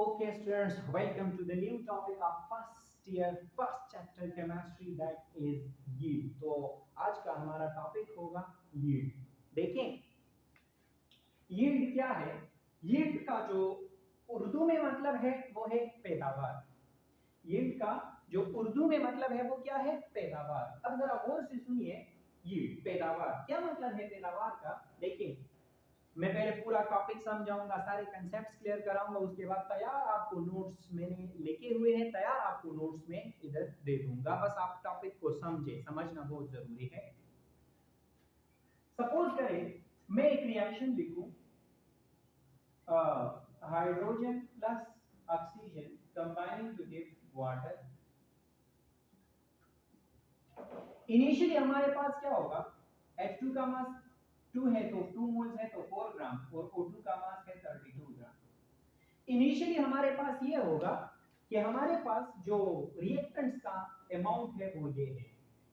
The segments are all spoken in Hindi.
Okay, students, welcome to the new topic of first year, first chapter chemistry that is yield. तो आज का हमारा टॉपिक होगा yield. देखें yield क्या है? yield का जो उर्दू में मतलब है वो है पैदावार. yield का जो उर्दू में मतलब है वो क्या है? पैदावार. अब जरा गौर से सुनिए, yield पैदावार क्या मतलब है पैदावार का? देखिए मैं पहले पूरा टॉपिक समझाऊंगा, सारे कंसेप्ट्स क्लियर कराऊंगा, उसके बाद तैयार आपको नोट्स मैंने लिखे हुए हैं, तैयार आपको नोट्स में इधर दे दूंगा. बस आप टॉपिक को समझे, समझना बहुत जरूरी है. सपोज करें मैं एक रिएक्शन लिखूं, hydrogen plus oxygen combining to give water. Initially हमारे पास क्या होगा? H2 का मास 2 है तो 2 मोल्स है तो 4 ग्राम और O2 का मास है 32 ग्राम. इनिशियली हमारे पास ये होगा कि हमारे पास जो रिएक्टेंट्स का अमाउंट है वो ये है.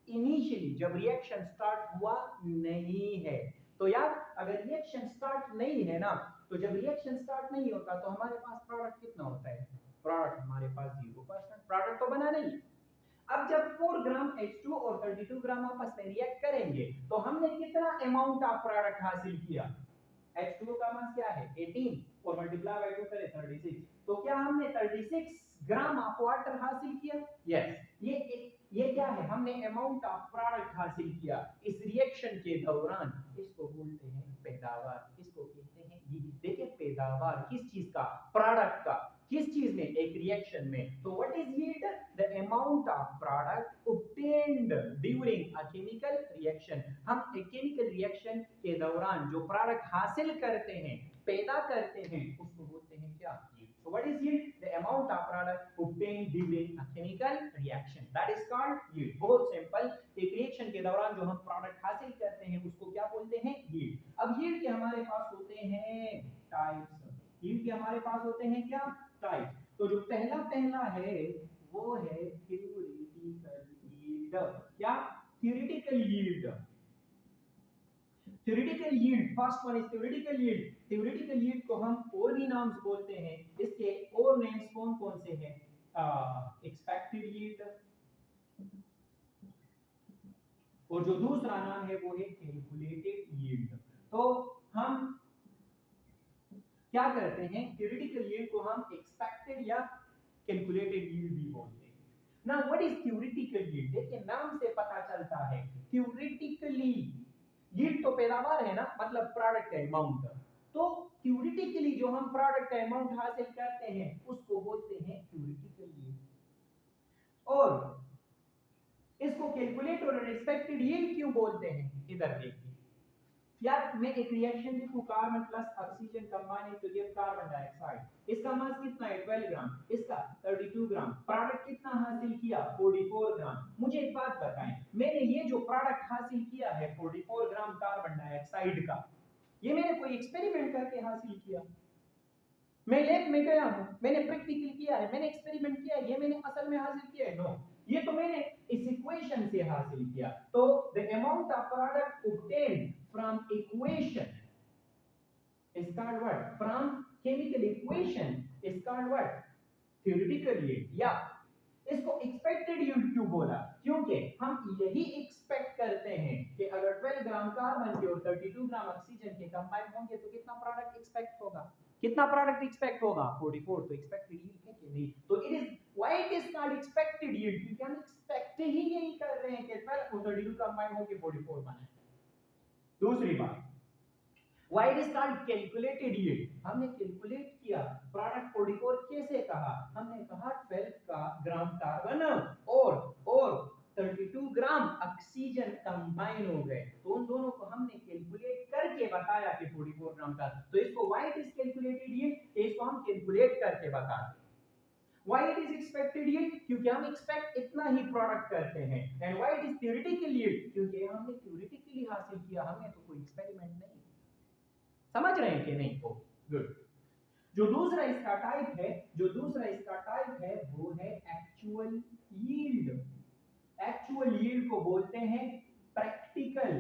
इनिशियली जब रिएक्शन स्टार्ट हुआ नहीं है, तो यार अगर रिएक्शन स्टार्ट नहीं है ना, तो जब रिएक्शन स्टार्ट नहीं होता तो हमारे पास प्रोडक्ट कितना होता है? प्रोडक्ट हमारे पास 0%. प्रोडक्ट तो बना नहीं. अब जब 4 ग्राम H2 और 32 ग्राम आपस में रिएक्ट करेंगे तो हमने कितना अमाउंट ऑफ प्रोडक्ट हासिल किया? H2O का मास क्या है? 18 और मल्टीप्लाई बाय 2 करें 36. तो क्या हमने 36 ग्राम ऑफ वाटर हासिल किया? यस. ये क्या है? हमने अमाउंट ऑफ प्रोडक्ट हासिल किया इस रिएक्शन के दौरान. इसको बोलते हैं पैदावार. इसको कहते हैं yield. देखिए पैदावार किस चीज का? प्रोडक्ट का. किस चीज में? एक रिएक्शन में. तो what is yield? The amount of product obtained during a chemical reaction. हम एक केमिकल रिएक्शन के दौरान जो प्रोडक्ट हासिल करते हैं, पैदा करते हैं, उसको बोलते हैं क्या? yield. So what is yield? The amount of product obtained during a chemical reaction. That is called yield. बहुत सिंपल. एक रिएक्शन के दौरान जो हम प्रोडक्ट हासिल करते हैं उसको क्या बोलते हैं? yield. अब yield के हमारे पास होते हैं टाइप्स. yield के हमारे पास होते हैं क्या? टाइप. तो जो पहला है वो है theoretical yield. क्या? theoretical yield. theoretical yield, first one is theoretical yield. theoretical yield को हम और भी नाम से बोलते हैं. इसके और नेम्स कौन कौन से हैं? expected yield, और जो दूसरा नाम है वो है calculated yield. तो हम क्या करते हैं? theoretical yield को हम expected या calculated yield भी बोलते हैं. Now what is theoretical yield? देखिए नाम से पता चलता है. theoretically yield तो पैदावार है ना, मतलब प्रोडक्ट का अमाउंट. तो theoretically जो हम प्रोडक्ट का अमाउंट हासिल करते हैं उसको बोलते हैं theoretical yield. और इसको कैलकुलेट और एक्सपेक्टेड yield क्यों बोलते हैं? इधर देखिए यार, मैं एक रिएक्शन लिखूं, carbon plus oxygen combining to give carbon dioxide. इसका मास कितना है? 12 ग्राम. इसका 32 ग्राम. प्रोडक्ट कितना हासिल किया? 44 ग्राम. मुझे एक बात बताएं, मैंने ये जो प्रोडक्ट हासिल किया है 44 ग्राम कार्बन डाइऑक्साइड का, ये मैंने कोई एक्सपेरिमेंट करके हासिल किया? मैं लैब में गया हूं, मैंने प्रैक्टिकल किया है, मैंने एक्सपेरिमेंट किया है, ये मैंने असल में हासिल किया है? नो. ये तो मैंने इस इक्वेशन से हासिल किया. तो the amount of product obtained from equation is called what? From chemical equation is called what? Theoretical yield. या इसको expected yield क्यों बोला? क्योंकि हम यही एक्सपेक्ट करते हैं कि अगर 12 ग्राम कार्बन के और 32 ग्राम ऑक्सीजन के कंबाइन होंगे तो कितना प्रोडक्ट एक्सपेक्ट होगा? कितना प्रोडक्ट एक्सपेक्ट होगा? 44. तो एक्सपेक्टेड yield है कि नहीं? तो it is why it is called expected yield, क्योंकि हम एक्सपेक्ट ही यही कर रहे हैं कि 12 और 32 कंबाइन होके 44 बने. दूसरी बात, why it is called calculated yield? हमने कैलकुलेट किया प्रोडक्ट 44 कैसे कहा? हमने कहा 12 ग्राम कार्बन और 32 ग्राम ऑक्सीजन कंबाइन हो गए, तो उन दोनों को हमने कैलकुलेट करके बताया कि 44 ग्राम का. तो इसको why it is calculated yield, इसको हम कैलकुलेट करके बताते. Why it is expected yield? क्योंकि हम एक्सपेक्ट इतना ही प्रोडक्ट करते हैं. And why it is theoretical yield? क्योंकि हमने theoretically हासिल किया, हमने तो कोई एक्सपेरिमेंट नहीं. समझ रहे हैं कि नहीं? हो गुड. जो दूसरा इसका टाइप है वो है एक्चुअल यील्ड. एक्चुअल यील्ड को बोलते हैं प्रैक्टिकल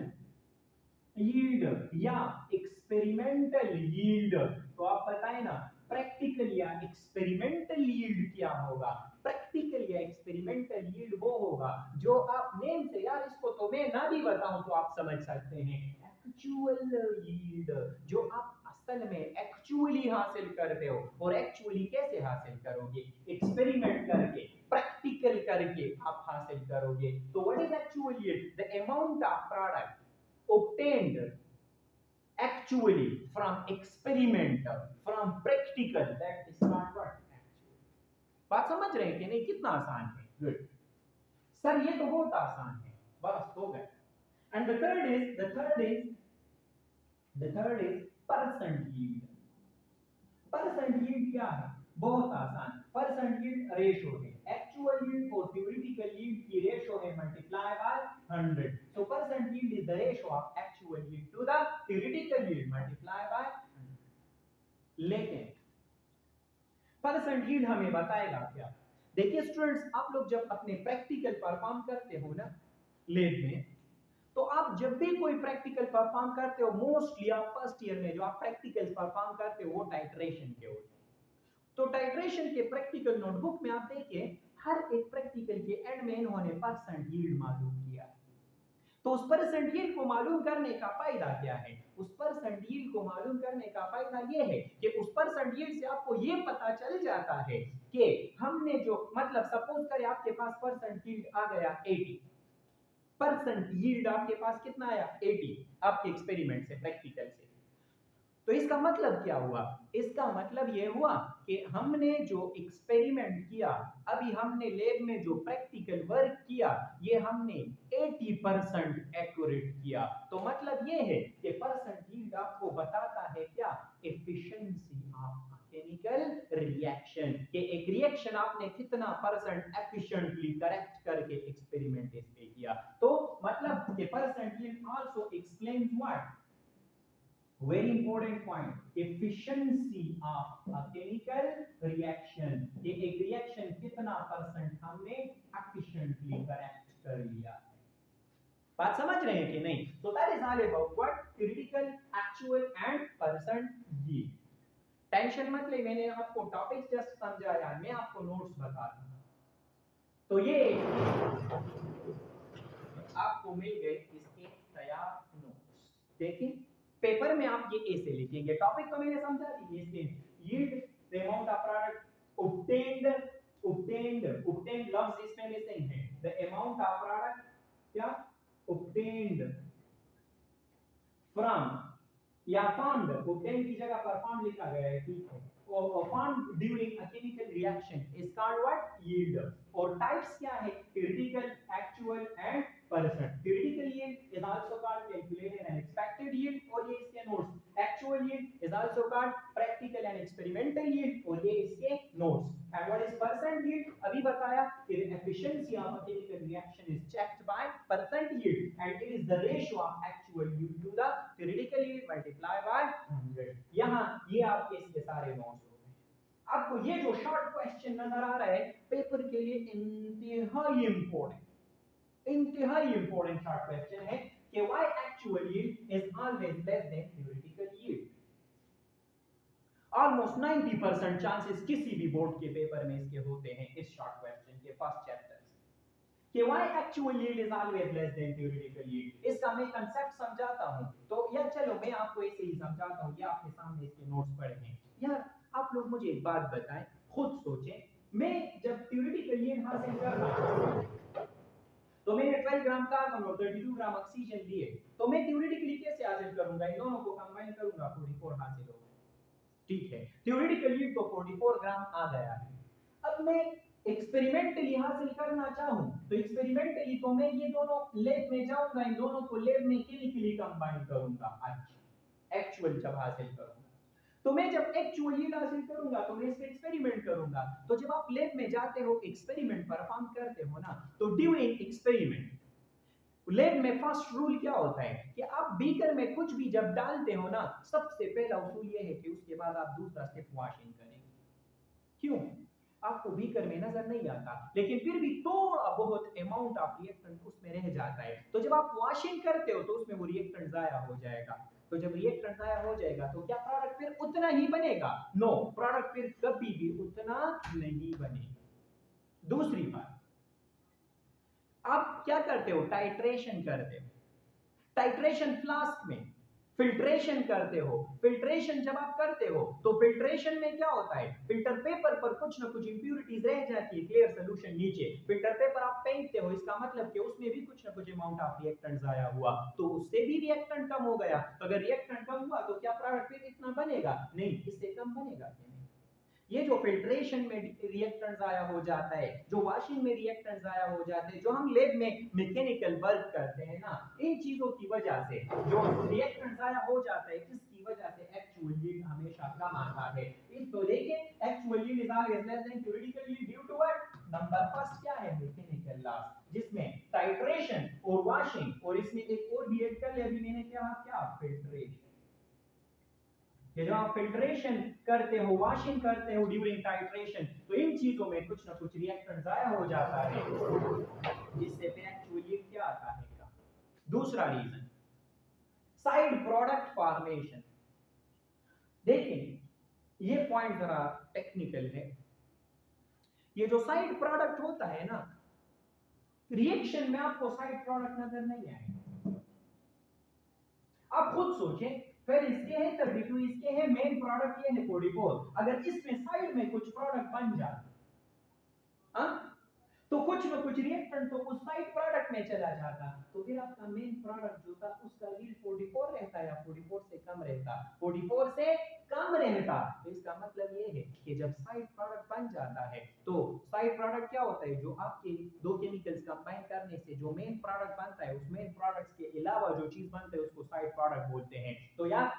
यील्ड या एक्सपेरिमेंटल यील्ड. तो आप बताएं ना, प्रैक्टिकल या एक्सपेरिमेंटल यील्ड क्या होगा? प्रैक्टिकल या एक्सपेरिमेंटल यील्ड वो होगा जो आप नेम से, यार इसको तो मैं ना भी बताऊं तो आप समझ सकते हैं, एक्चुअल यील्ड, जो आप असल में एक्चुअली हासिल करते हो। और एक्चुअली कैसे हासिल करोगे? एक्सपेरिमेंट करके, प्रैक्टिकल करके आप हासिल करोगे। तो what is actual yield? The amount of product obtained actually from experimental, from practical, that is not what actual। बात समझ रहे हैं कि नहीं? कितना आसान है। गुड सर, ये तो बहुत आसान है, बस हो गया। And the third is percent yield. Percent yield क्या है? बहुत आसान। परसेंट यील्ड रेशो है, एक्चुअल यील्ड और थ्योरेटिकल यील्ड की रेशो है multiply by 100। So percent yield is the ratio of actual yield to the theoretical yield multiply by 100। लेकिन परसेंट यील्ड हमें बताएगा क्या? देखिए स्टूडेंट्स, आप लोग जब अपने प्रैक्टिकल परफॉर्म करते हो ना लैब में, तो आप जब भी कोई प्रैक्टिकल परफॉर्म करते हो, मोस्टली आप फर्स्ट ईयर में जो आप प्रैक्टिकल परफॉर्म करते हो वो टाइट्रेशन के होते हैं। तो टाइट्रेशन के प्रैक्टिकल नोटबुक में आप देखिए, हर एक प्रैक्टिकल के एंड में इन्होंने परसेंट यील्ड मालूम किया। तो उस परसेंट यील्ड को मालूम करने का फायदा क्या है? उस परसेंट यील्ड को मालूम करने का फायदा ये है कि उस परसेंट यील्ड से आपको ये पता चल जाता है कि हमने जो, मतलब सपोज करें आपके पास परसेंट यील्ड आ गया 80, परसेंट यील्ड आपके पास कितना आया? 80 आपके एक्सपेरिमेंट से, प्रैक्टिकल से। तो इसका मतलब क्या हुआ? इसका मतलब ये हुआ कि हमने जो एक्सपेरिमेंट किया, अभी हमने लैब में जो प्रैक्टिकल वर्क किया, ये हमने 80% एक्यूरेट किया। तो मतलब ये है कि परसेंट यील्ड आपको बताता है क्या? एफिशिएंसी ऑफ केमिकल रिएक्शन, कि एक रिएक्शन आपने कितना परसेंट एफिशिएंटली करेक्ट करके एक्सपेरिमेंट इस पे किया। तो मतलब कि percent yield also explains what? Very important point, efficiency of a chemical reaction, कि एक रिएक्शन कितना परसेंट हमने efficiently correct कर लिया है। बात समझ रहे हैं कि नहीं? So that is all about what? Theoretical, actual and percent yield। Tension मत ले, मैंने आपको टॉपिक जस्ट समझाया, मैं आपको नोट्स बताता हूँ। तो ये आपको मिल गए इसके तैयार नोट्स। देखिए पेपर में आप ये ए से लिखेंगे, टॉपिक तो मैंने समझा दी। इसके yield, the amount of product obtained लफ्ज इसमें मिसिंग है। द अमाउंट ऑफ प्रोडक्ट क्या? obtained from या found, obtained की जगह पर found लिखा गया है, ठीक है। found during a chemical reaction is called what? yield। और टाइप्स क्या है? theoretical, actual and percent। theoretical yield is also called calculated and expected yield, और ये इसके notes. actual yield is also called practical and experimental yield, और ये इसके notes. and what is percent yield? अभी बताया कि efficiency of a chemical reaction is checked by percent yield, and it is the ratio of actual yield to the theoretical yield multiplied by 100। यहाँ ये आपके इसके सारे नोट्स हो गए। आपको ये जो शॉर्ट क्वेश्चन नजर आ रहा है पेपर के लिए इंतहाई इंपॉर्टेंट शॉर्ट क्वेश्चन है कि why actual yield is always less than theoretical yield। Almost 90% chances किसी भी बोर्ड के पेपर में इसके होते हैं, इस शॉर्ट क्वेश्चन के फर्स्ट चैप्टर से, कि why actual yield is always less than theoretical yield। इसका मैं कंसेप्ट समझाता हूं, तो यार चलो मैं आपको ऐसे ही समझाता हूं, ये आपके सामने इसके नोट्स पड़े हैं। यार आप लोग मुझे एक बात बताएं, खुद सोचें, मैं जब theoretical yield हासिल कर रहा हूं, तो मैंने 12 ग्राम कार्बन और 32 ग्राम ऑक्सीजन लिए, तो मैं थ्योरेटिकली कैसे हासिल करूंगा? इन दोनों को कंबाइन करूंगा, 44 हासिल होगा, ठीक है। थ्योरेटिकली तो 44 ग्राम आ गया है। अब मैं एक्सपेरिमेंटली हासिल करना चाहूं, तो एक्सपेरिमेंटली तो मैं ये दोनों लैब में जाऊंगा, इन दोनों को लैब में केमिकली कंबाइन करूंगा। अच्छा, एक्चुअल जब हासिल करूंगा, तो मैं जब एक्चुअल यील्ड हासिल करूंगा तो मैं इसका एक्सपेरिमेंट करूंगा। तो जब आप लैब में जाते हो, एक्सपेरिमेंट परफॉर्म करते हो ना, तो ड्यूरिंग एक्सपेरिमेंट लैब में फर्स्ट रूल क्या होता है कि आप बीकर में कुछ भी जब डालते हो ना, सबसे पहला उसूल ये है कि उसके बाद आप दूसरा स्टेप वॉशिंग करेंगे। क्यों? आपको बीकर में नजर नहीं आता, लेकिन फिर भी थोड़ा बहुत अमाउंट ऑफ रिएक्टेंट उसमें रह जाता है, तो जब आप वॉशिंग करते हो तो उसमें वो रिएक्टेंट जाया हो जाएगा। तो जब रिएक्टेंट जाया हो जाएगा तो क्या प्रोडक्ट फिर उतना ही बनेगा? नो, प्रोडक्ट फिर कभी भी उतना नहीं बनेगा। दूसरी बात, आप क्या करते हो? टाइट्रेशन करते हो। टाइट्रेशन फ्लास्क में फिल्ट्रेशन करते हो। फिल्ट्रेशन जब आप करते हो तो फिल्ट्रेशन में क्या होता है? फिल्टर पेपर पर कुछ ना कुछ इंप्यूरिटीज रह जाती है, क्लियर सोल्यूशन नीचे। फिल्टर पेपर आप फेंकते हो, इसका मतलब कि उसमें भी कुछ ना कुछ अमाउंट ऑफ रिएक्टेंट आया हुआ, तो उससे भी रिएक्टेंट कम हो गया। तो अगर रिएक्टेंट कम हुआ तो क्या प्रोडक्ट फिर इतना बनेगा? नहीं, इससे कम बनेगा। ये जो फिल्ट्रेशन में रिएक्टेंट्स आया हो जाता है, जो वॉशिंग में रिएक्टेंट्स आया हो जाते हैं, जो हम लैब में मैकेनिकल वर्क करते हैं ना, इन चीजों की वजह से जो रिएक्टेंट्स आया हो जाता है, किसकी वजह से? एक्चुअल यील्ड हमेशा कम आता है। इस तो देखिए, actual yield is always less than theoretical yield due to what? Number first क्या है? मैकेनिकल लॉस, जिसमें टाइट्रेशन और वॉशिंग, और इसमें एक और भी ऐड कर लिया अभी मैंने, क्या फिल्ट्रेशन। जब आप फिल्ट्रेशन करते हो, वॉशिंग करते हो ड्यूरिंग टाइट्रेशन, तो इन चीजों में कुछ ना कुछ रिएक्टेंट जाया हो जाता है, जिससे फिर एक्चुअली क्या आता है का। दूसरा रीजन, साइड प्रोडक्ट फॉर्मेशन। देखिए ये पॉइंट जरा टेक्निकल है। ये जो साइड प्रोडक्ट होता है ना, रिएक्शन में आपको साइड प्रोडक्ट नजर नहीं आएगा। आप खुद सोचें, फिर इसके हैं 32, इसके हैं मेन प्रोडक्ट ये है 44, अगर इसमें साइड में कुछ प्रोडक्ट बन जाए तो कुछ ना कुछ रिएक्टेंट तो उस साइड प्रोडक्ट में चला जाता, तो फिर आपका मेन प्रोडक्ट जो था उसका यील्ड 44 रहता या 44 से कम रहता? 44 से कम रहता। तो इसका मतलब ये है कि जब साइड प्रोडक्ट बन जाता है, तो साइड प्रोडक्ट क्या होता है? जो आपके दो केमिकल्स कंबाइन करने से जो मेन प्रोडक्ट बनता है, उस मेन प्रोडक्ट्स के अलावा जो चीज बनता है उसको साइड प्रोडक्ट बोलते हैं। तो यार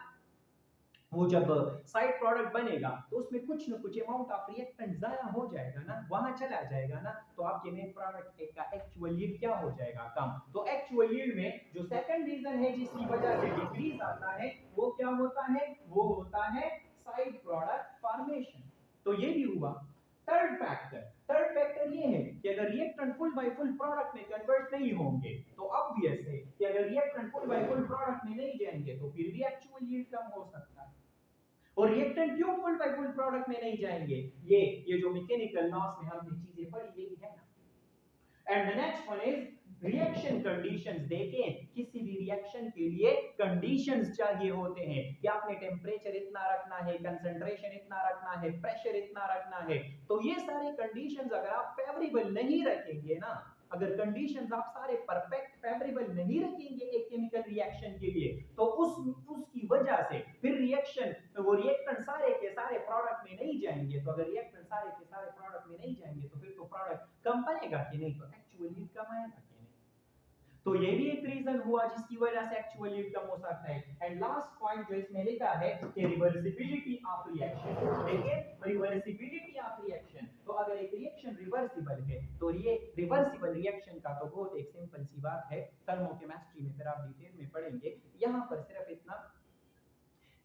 वो जब साइड प्रोडक्ट बनेगा तो उसमें कुछ ना कुछ अमाउंट ऑफ रिएक्टेंट जाया हो जाएगा ना, वहां चला जाएगा ना, तो आपके मेन प्रोडक्ट का एक्चुअल यील्ड क्या हो जाएगा? कम। तो एक्चुअल यील्ड में जो सेकंड रीजन है जिसकी वजह से डिक्रीज आता है, वो क्या होता है? वो होता है साइड प्रोडक्ट फॉर्मेशन। तो ये भी हुआ। थर्ड फैक्टर ये है कि अगर reactant full by full product में कन्वर्ट नहीं होंगे, तो ऑब्वियस है कि अगर reactant full by full product में नहीं जाएंगे तो फिर भी एक्चुअल यील्ड कम हो सकता है। और रिएक्टेंट क्यों फुल बाय फुल प्रोडक्ट में नहीं जाएंगे? ये जो मैकेनिकल लॉस में हमने चीजें पढ़ी यही है ना। And the next one is reaction conditions. देखें, किसी भी रिएक्शन के लिए कंडीशंस चाहिए होते हैं कि आपने टेम्परेचर इतना रखना है, कंसंट्रेशन इतना रखना है, प्रेशर इतना रखना है। तो ये सारे कंडीशंस अगर आप फेवरेबल नहीं रखेंगे ना, अगर कंडीशंस आप सारे परफेक्ट फेवरेबल नहीं रखेंगे एक केमिकल रिएक्शन के लिए, तो उसकी वजह से फिर रिएक्शन, वो रिएक्टेंट सारे के सारे प्रोडक्ट में नहीं जाएंगे। तो अगर रिएक्टेंट सारे के सारे प्रोडक्ट में नहीं जाएंगे तो फिर तो प्रोडक्ट कम बनेगा कि नहीं? तो एक्चुअली कम आएगा कि नहीं? तो ये भी एक रीजन हुआ जिसकी वजह से एक्चुअल यील्ड कम हो सकता है। एंड लास्ट पॉइंट जो इसमें लिखा है कि रिवर्सिबिलिटी ऑफ रिएक्शन। देखिए, रिवर्सिबिलिटी ऑफ रिएक्शन, तो अगर एक रिएक्शन रिवर्सिबल है तो ये रिवर्सिबल रिएक्शन का तो बहुत एक सिंपल सी बात है, थर्मोकेमिस्ट्री में फिर आप डिटेल में पढ़ेंगे। यहां पर सिर्फ इतना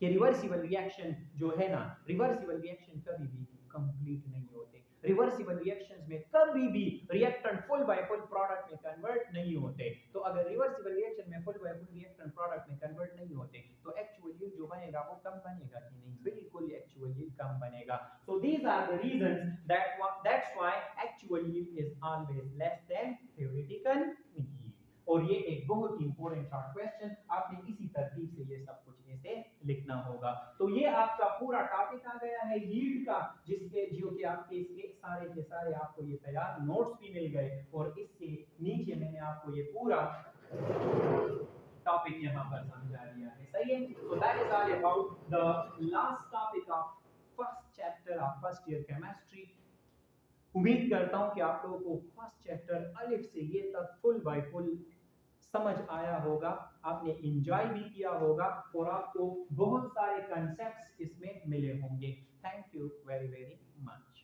कि रिवर्सिबल रिएक्शन जो है ना, रिवर्सिबल रिएक्शन कभी भी कंप्लीट नहीं होते। रिवर्सिबल रिएक्शंस में कभी भी reactant full by full product में कन्वर्ट नहीं होते। तो अगर रिवर्सिबल रिएक्शन में full by full reactant product में कन्वर्ट नहीं होते तो एक्चुअल यील्ड जो बनेगा वो कम बनेगा कि नहीं? बिल्कुल एक्चुअल यील्ड कम बनेगा। So these are the reasons that's why actual yield is always less than theoretical yield. और ये एक बहुत ही इंपॉर्टेंट शॉर्ट क्वेश्चन, आपने इसी तरतीब से ये सब कुछ ऐसे लिखना होगा। तो ये आपका पूरा टॉपिक आ गया है यील्ड का, जिसके जो कि आपके इसके सारे के सारे आपको ये तैयार नोट्स भी मिल गए, और इसके नीचे मैंने आपको ये पूरा टॉपिक यहाँ पर समझा दिया है। सही है? So that is all about the last topic of first chapter of first year chemistry. उम्मीद करता हूं कि आप लोगों को फर्स्ट चैप्टर अलिफ से ये तक फुल बाय फुल समझ आया होगा, आपने एंजॉय भी किया होगा, और आपको बहुत सारे कॉन्सेप्ट्स इसमें मिले होंगे। Thank you very very much.